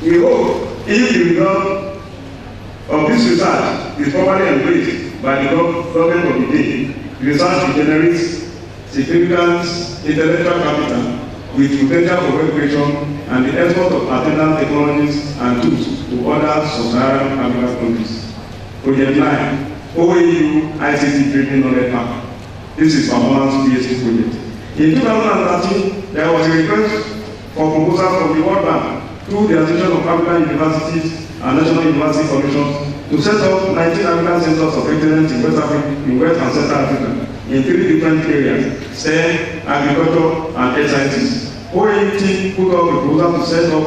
We hope if the result of this research is properly embraced by the government of the day, the research will generate significant intellectual capital with potential for wealth creation and the export of attendant technologies and tools to other sub-Saharan African countries. Project 9, OAU ICT Training Knowledge Park. This is performance PhD project. In 2013, there was a request for proposals from the World Bank through the Association of African Universities and National University Commissions to set up 19 African Centers of Excellence in West and Central Africa in 3 different areas: STEM, agriculture, and health sciences. OAU team put up a proposal to set up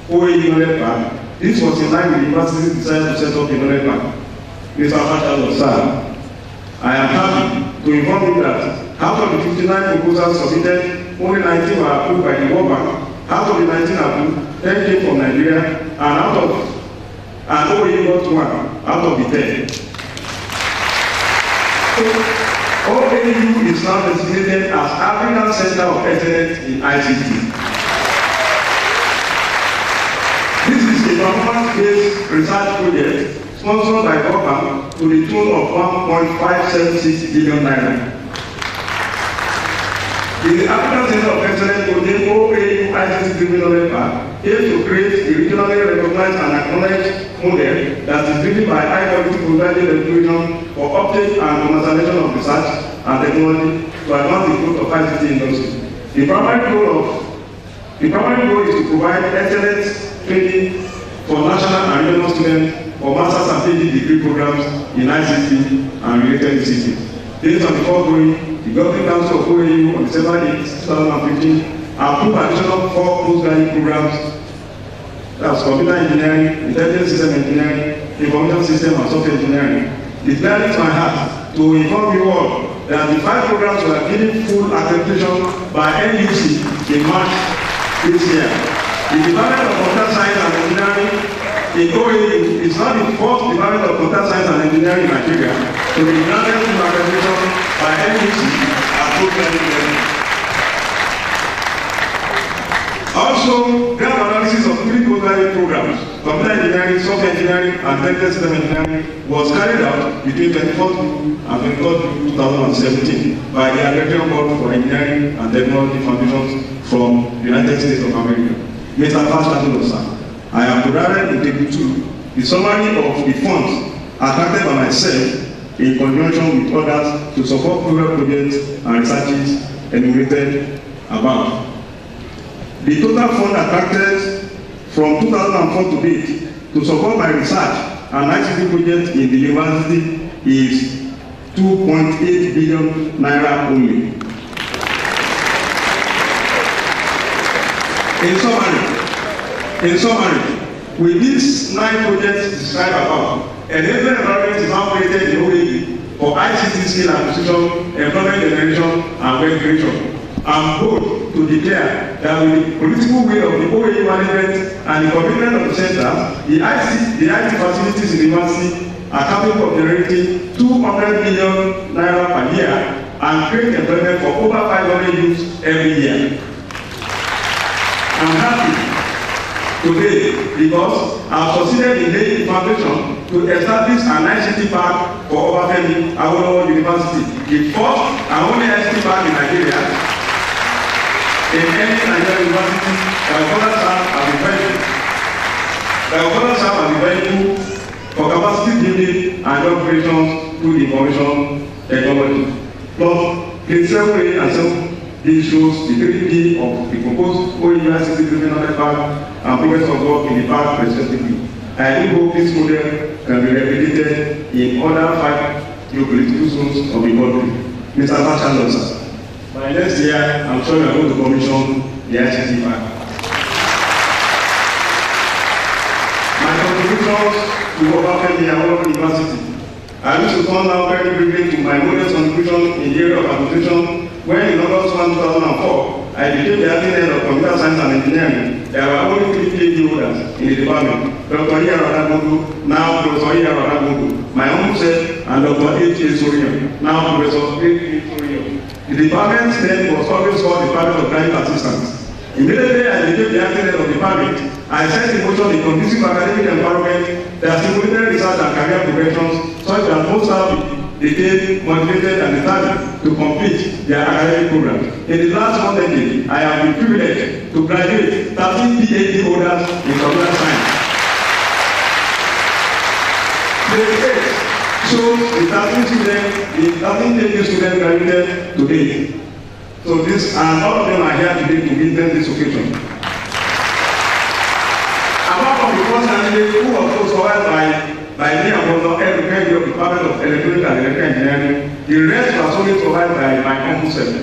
OAU Knowledge Park. This was in line with the university's desire to set up a knowledge park. Mr. Fashalo, sir, I am happy to inform you that out of the 59 proposals submitted, only 19 were approved by the World Bank. Out of the 19 approved, 10 came from Nigeria, and OAU got 1 out of the 10. So, OAU is now designated as African Center of Excellence in ICT. This is a performance-based research project sponsored by World to the tune of 1.576 billion naira. The African Center of Excellence contains OAU ICT Training Knowledge Park, aims to create a regionally recognized and acknowledged model that is driven by high-quality provided education for uptake and commercialization of research and technology to advance the growth of ICT industry. The primary goal is to provide excellent training for national and regional students for master's and PhD degree programs in ICT and related disciplines. Based on the foregoing, the Governing Council of OAU on December 8, 2015 approved additional 4 postgraduate programs, that's computer engineering, intelligent system engineering, information system and software engineering. It bears my heart to inform you all that the 5 programs were given full accreditation by NUC in March this year. The Department of Computer Science and Engineering in OAU is not the first Department of Computer Science and Engineering in Nigeria to be granted full accreditation by NUC at postgraduate level. Also, grant analysis of 3 postgraduate programs, computer engineering, software engineering, and intelligent system engineering, was carried out between 24th and 23rd June 2017 by the Accreditation Board for Engineering and Technology Foundations from the United States of America. Mr. Vice Chancellor, sir, I have provided in Table 2 the summary of the funds attracted by myself in conjunction with others to support program projects and researches enumerated above. The total fund attracted from 2004 to date to support my research and ICT projects in the university is 2.8 billion naira only. In summary, with these 9 projects described above, an enabling environment is now created in OAU for ICT skill acquisition, employment generation, and wealth creation. I'm bold to declare that with the political will of the OAU management and the commitment of the center, the IT facilities in the university are capable of generating 200 million naira per year and create employment for over 500 youths every year. I'm happy today because I've succeeded in laying the foundation to establish an ICT park for Obafemi Awolowo University, the first and only ICT park in Nigeria. In any Nigerian university, that will further serve as a vehicle for capacity building and job creation through information technology. Plus, Grade 7A and 7B shows the 3D of the proposed OAU ICT driven park and progress of work in the park respectively. I do hope this model can be replicated in other 5 geopolitical zones of the country. Mr. Vice sir. By next year, I'm sure you are going to commission the ICT park. My contributions to Obafemi Awolowo University. I wish to turn now very briefly to my modest contribution in the area of administration, when in August 2004, I became the acting head of computer science and engineering. There were only 3 PhD holders in the department. Dr. Iyaro Adagbodu, now Professor Iyaro Adagbodu, my own self, and Dr. H.A. Soriyan, now Professor H.A. Soriyan. The department's name was always called the Department of Graduate Assistance. Immediately I became the acting head of the department, I set in motion a conducive academic environment that stimulated research and career progressions such that most staff became motivated and determined to complete their academic programs. In the last 1 decade, I have been privileged to graduate 13 PhD holders in computer science. So the 13 PhD students graduated today. So this and all of them are here today to witness this occasion. Apart from the first candidate who was also survived by me and Professor Ed Ukedi of the Department of Electronics and Electrical Engineering, the rest was only survived by my humble self.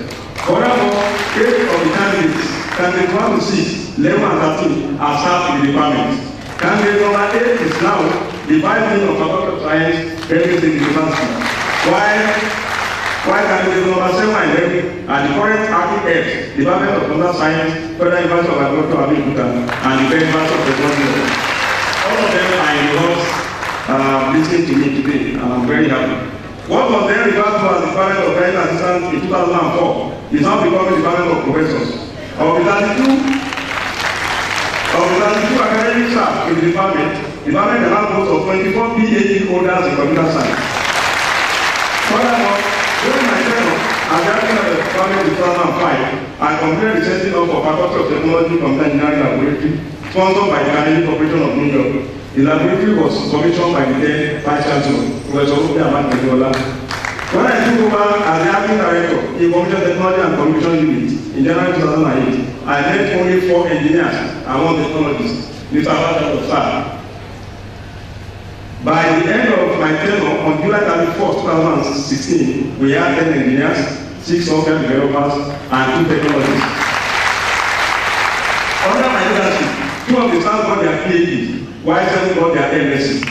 Furthermore, 8 of the candidates, candidate 1 to 6, 11 and 13, are staff in the department. Candidate number 8 is now the Vice Dean of Faculty of Science, Benue State University, while candidate number 7 and 11 are the current acting heads, Department of Computer Science, Federal University of Agriculture Abeokuta, and the Federal University of Technology. All of them are in the house listening to me today, and I'm very happy. What was then referred to as the Department of Graduate Assistance in 2004 is now becoming the Department of Professors. Of the 32 academic staff in the department can now boast of 24 PhD holders in computer science. Furthermore, during my tenure as director of the department in 2005, I completed the setting up of Faculty of Technology, Computer Engineering Laboratory, sponsored by the Carnegie Corporation of New York. The laboratory was commissioned by the then Vice Chancellor, Professor Obi Ahmad Mediola. When I took over as the acting director in Information Technology and Communication Unit in January 2008, I met only 4 engineers and 1 technologist, Mr. Abadal of SAR. By the end of my tenure on July 31st, 2016, we had 10 engineers, 6 software developers, and 2 technologists. Under my leadership, 2 of the staff got their PhD, while 7 got their MSc.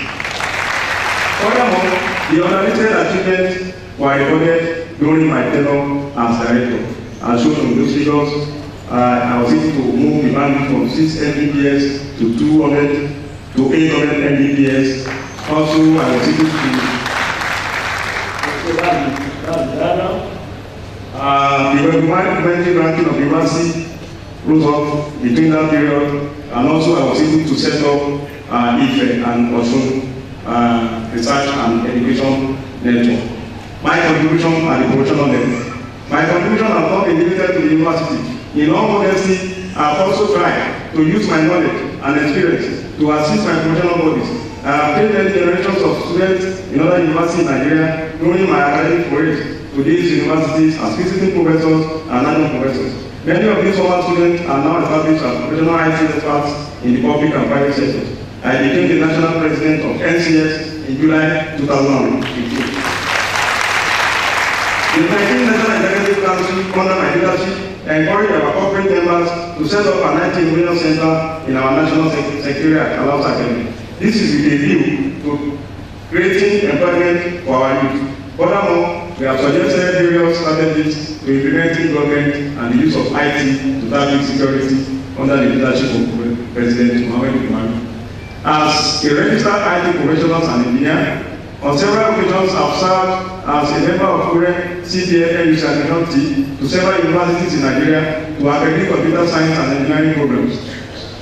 Furthermore, the unlimited achievements were recorded during my tenure as director. As shown from those figures, I was able to move the bandwidth from 6 Mbps to 200 to 800 Mbps. Also, I was able to the documentary ranking of university rose up between that period, and also I was able to set up IFE and Osun Research and Education Network. My contribution at the professional level. My contribution has not been limited to the university. In all modesty, I have also tried to use my knowledge and experience to assist my professional bodies. I have trained many generations of students in other universities in Nigeria during my academic career to these universities as visiting professors and adjunct professors. Many of these former students are now established as professional IT experts in the public and private sectors. I became the national president of NCS in July 2015. The 19th National Executive Council, under my leadership, encouraged our corporate members to set up a 19 million center in our national secretariat at Alausa Academy. This is with a view to creating employment for our youth. Furthermore, we have suggested various strategies to implementing government and the use of IT to tackle security under the leadership of President Muhammadu Buhari. As a registered IT professional and engineer, on several occasions I have served as a member of current CPF NUC team to several universities in Nigeria to accredit computer science and engineering programs.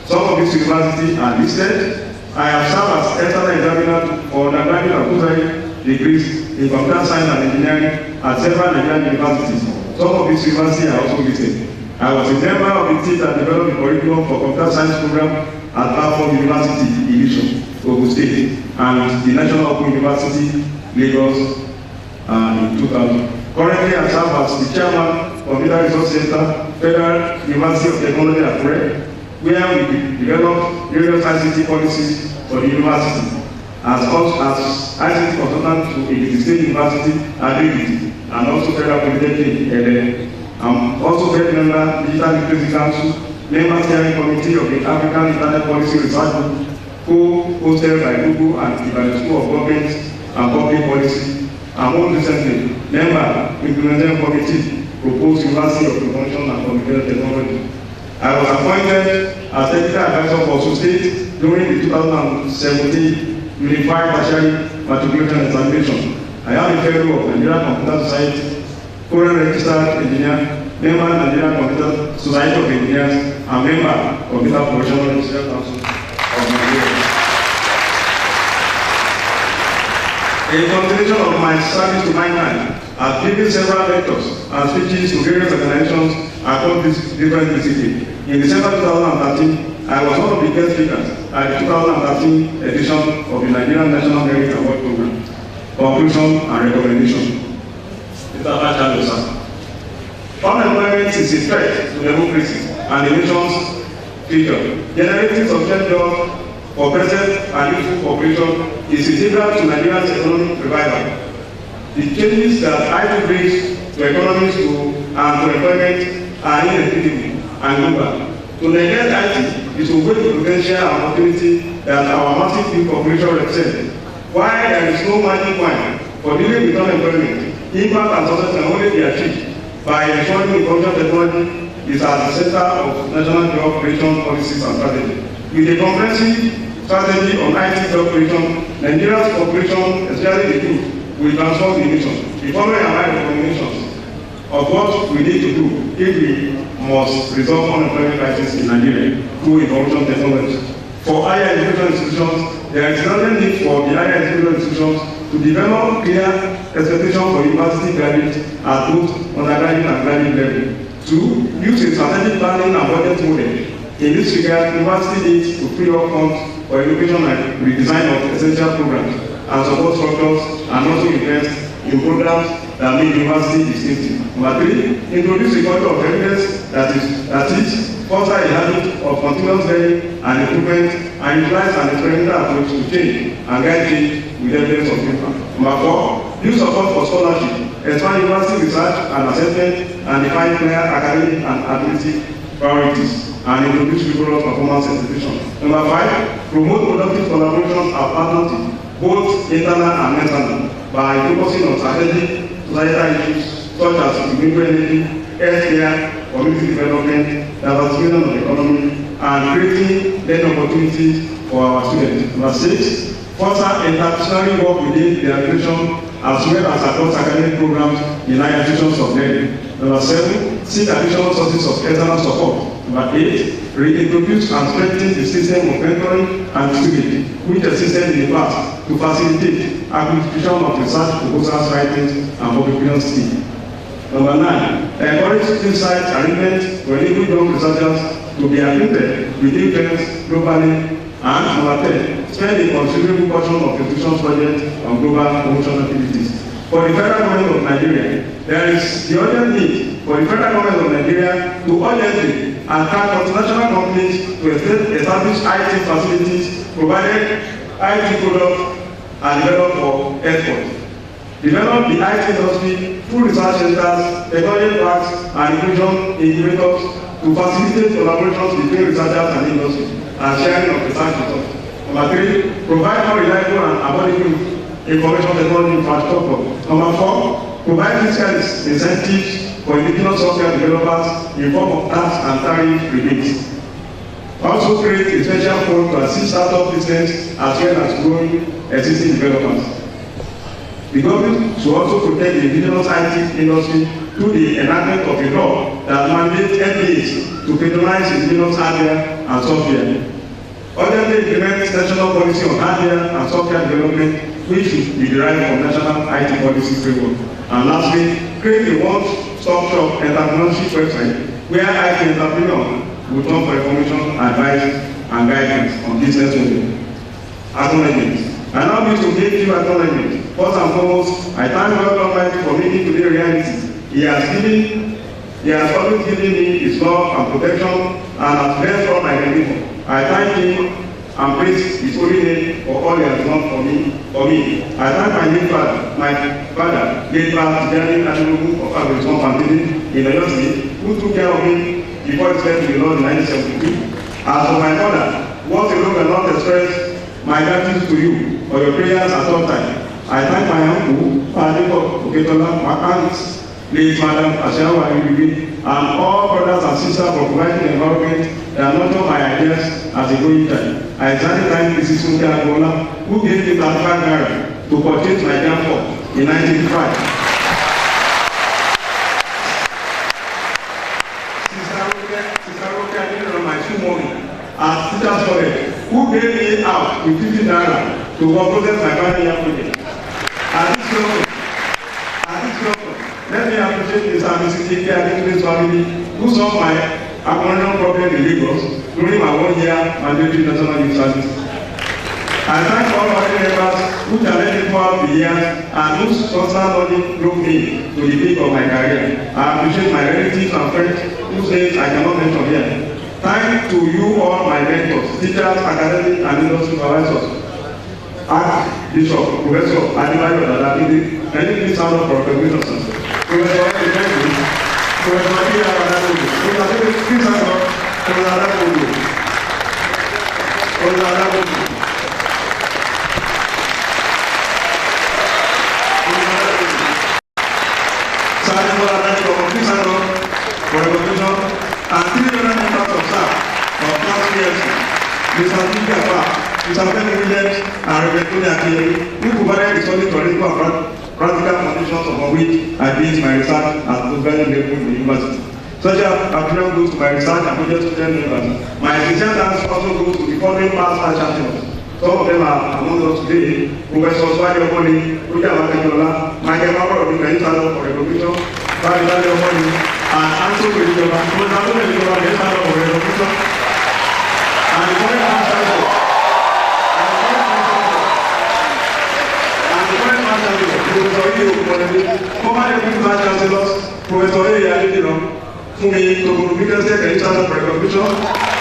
Some of these universities are listed. I have served as external examiner for undergraduate and postgraduate degrees in computer science and engineering at several Nigerian universities. Some of these universities are also listed. I was a member of the team that developed the curriculum for computer science program at Harvard University, Illusion, Ogun State, and the National Open University, Lagos, in 2000. Currently, I serve as the chairman of Computer Resource Center, Federal University of Technology, Akure, where we develop various ICT policies for the university, as ICT consultant to Ekiti State University, Adekiti, and also Federal Polytechnic, Ede. I'm also head member, Digital Literacy Council, member steering committee of the African Internet Policy Research Group, co-hosted by Google and the Ibadan School of Government and Public Policy, and more recently, member implementing committee proposed University of Information and Communication Technology. I was appointed as technical advisor for Osun State during the 2017 Unified Tertiary Matriculation Examination. I am a fellow of Nigerian Computer Society, current registered engineer, member of Nigerian Computer Society of Engineers, and member of Computer Professional Research Council of Nigeria. In continuation of my service to mankind, I've given several lectures and speeches to various organizations across different disciplines. In December 2013, I was one of the guest speakers at the 2013 edition of the Nigerian National Merit Award Program. Conclusion and recommendation. Mr. Bachalo, sir. Unemployment is a threat to democracy and the nation's future. Generating sufficient jobs for present and youthful population is integral to Nigeria's economic revival. The changes that IT brings to economies and to employment are inequitable and global. To neglect IT is to waste the potential and opportunity that our massive youth population represents. While there is no magic wand for dealing with unemployment, impact and success can only be achieved by ensuring information technology is at the center of national job creation policies and strategy. With a comprehensive strategy on IT job creation, Nigeria's population, especially the youth, will transform the nation. The following are my recommendations of what we need to do if we must resolve unemployment crisis in Nigeria through information technology. For higher education institutions, there is urgent need for the higher education institutions to develop clear expectations for university graduates at both undergraduate and graduate level. 2. Use a strategic planning and budget model In this regard, university needs to free up funds for innovation and redesign of essential programs and support structures, and also invest in programs that make university distinctive. Number 3, introduce a culture of evidence that is foster a habit of continuous learning and improvement, and utilize an experimental approach to change and guide change with evidence of impact. Number 4, use support for scholarship, expand university research and assessment, and define clear academic and administrative priorities, and introduce rigorous performance certification. Number 5, promote productive collaborations and partnerships, both internal and external, by focusing on strategic societal issues such as renewable energy, healthcare, community development, diversification of the economy, and creating learning opportunities for our students. Number 6, foster interdisciplinary work within the administration as well as across academic programs in higher institutions of learning. Number 7, seek additional sources of external support. Number 8, reintroduce and strengthen the system of mentoring and tutoring, which existed in the past to facilitate acquisition of research proposals, writings, and publication skills. Number 9, encourage insight arrangements to enable young researchers to be acquainted with new trends globally. And number 10, spend a considerable portion of the institution's budget on global promotion activities. For the federal government of Nigeria, there is the urgent need for the federal government of Nigeria to urgently attract multinational companies to establish IT facilities, provided IT products, and develop for export. Develop the IT industry through research centers, technology parks, and inclusion incubators to facilitate collaborations between researchers and industry and sharing of research results. Number 3, provide more reliable and affordable information technology infrastructure. Number 4, provide fiscal incentives for indigenous software developers in form of tax and tariff rebates. Also create a special fund to assist startup business as well as growing existing developers. The government should also protect the indigenous IT industry through the enactment of a law that mandates MPAs to patronize indigenous hardware and software. Urgently implement national policy on hardware and software development, which should be derived from national IT policy framework. And lastly, create a one-stop shop entrepreneurship website where IT entrepreneurs will turn for information, advice, and guidance on business model. Acknowledgements. I now wish to make few acknowledgements. First and foremost, I thank God Almighty for making today reality. He has always given me His love and protection, and has blessed all my neighbors. I thank Him and praise His holy name for all He has done for me. I thank my late father, late Pastor Jerry Adenobu of Agricultural Foundation in Oyo State, who took care of me before He went to the Lord in 1972. As for my mother, once alone cannot express my gratitude to you for your prayers at all times. I thank my uncle, Padiko Oketola, my aunt, late Madam Ashawa Ibibi, and all brothers and sisters for providing the environment that nurture my ideas as a growing child. I exactly thank Mrs. Sunke Agbola, who gave me 35 naira to purchase my camphor in 1985. Sister Roke, I did on my 2 morning at Teachers College, who gave me out with 50 naira to process my final year project. At this moment, let me appreciate Mr. and Mrs. Ike Akintoye's family who solved my accommodation problem in Lagos during my 1 year mandatory national youth service. I thank all my members who challenged me throughout the years and whose constant learning drove me to the peak of my career. I appreciate my relatives and friends whose names I cannot mention here. Thanks to you all my mentors, teachers, academic and industry supervisors. Archbishop, Professor Adebayo Dadakinde, can you please stand up for recognition, sir? Professor Adebayo, Professor Adebayo, please stand up for Adebayo. Please stand up for recognition. And 3 other members of staff of Class PFC, Mr. Mr. Femi Williams, and Reverend Tony Akiyemi, who provided the solid theoretical and practical foundations upon which I based my research at the very level in the university. Such appreciation goes to my research and project student members. My sincere thanks also goes to the following past champions. Some of them are among us today: Professor Swadi Omoni, Roger Akintola, Michael Mabro of the Minister for Recognition, Barry Omoni, and Anthony Elijoma, who is also the Minister for Recognition. the current Vice Chancellor, Professor Ike Okunmodele, former Deputy Vice Chancellors, Professor A. Adediro, Fumi Tokunmodele, International for Recognition,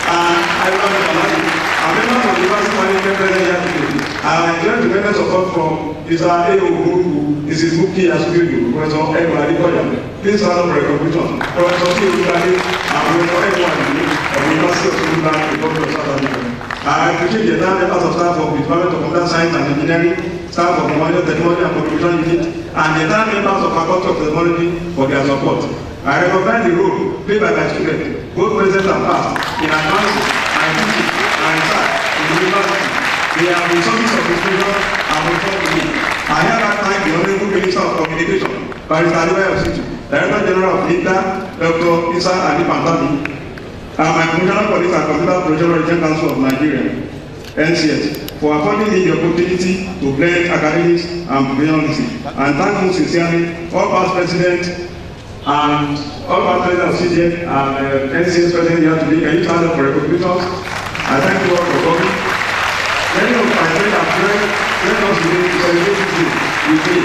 and Ivan Malaki, and members of the University Management present here today. I enjoyed tremendous support from Mr. A. Ogunwusi, Mrs. Buki Asubiru, Professor Edward Adekoya, please stand up for recognition, Professor T. Oludade, and Professor Edward Adekoya of the University of Sudan, Republic of South Africa. I appreciate the entire members of staff of the Department of Computer Science and Engineering, staff of the Modern Technology and Communication Unit, and the entire members of Faculty of Technology for their support. I recognize the role played by my students, both present and past, in advancing my teaching and research in the university. They have been sources of inspiration and support to me. I hereby thank the Honorable Minister of Communication, Barrister Adebayo Ositu, Director General of INTA, Dr. Isa Ali Pantami, and my Commissioner Police and Computer Professional Regional Council of Nigeria, NCS, for affording me the opportunity to blend academics and professionalism. And thank you sincerely, all past presidents and all past presidents of CGF and NCS president here today. Can you stand up for recognitions? I thank you all for coming. Many of my friends and friends let us today to celebrate this day with me.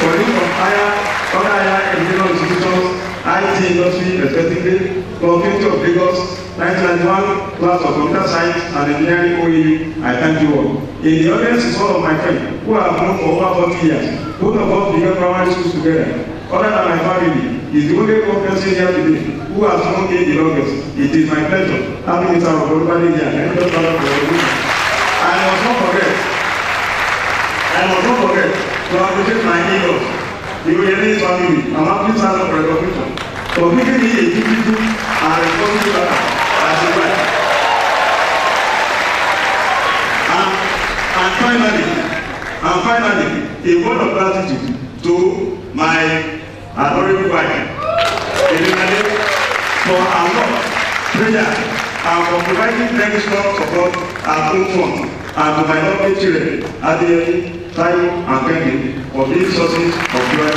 For you from other higher educational institutions, IT industry respectively, University of Lagos, 1991 class of Computer Science and Engineering OAU, I thank you all. In the audience is one of my friends who I have known for over 40 years. Both of us began primary schools together. Other than my family, is the only person here today who has known me the longest. It is my pleasure having Mr. Olubade here. Let me just stand up for you. I must not forget to appreciate my neighbors, the Oyenis family, and happy stand up for recognition for giving me a beautiful and responsible life as a wife. And finally, a word of gratitude to my adorable wife, Elinade, for her love, prayer, and for providing very strong support at home front, and to my lovely children, Adeyemi, Taiwo, and Kemi, for being sources of joy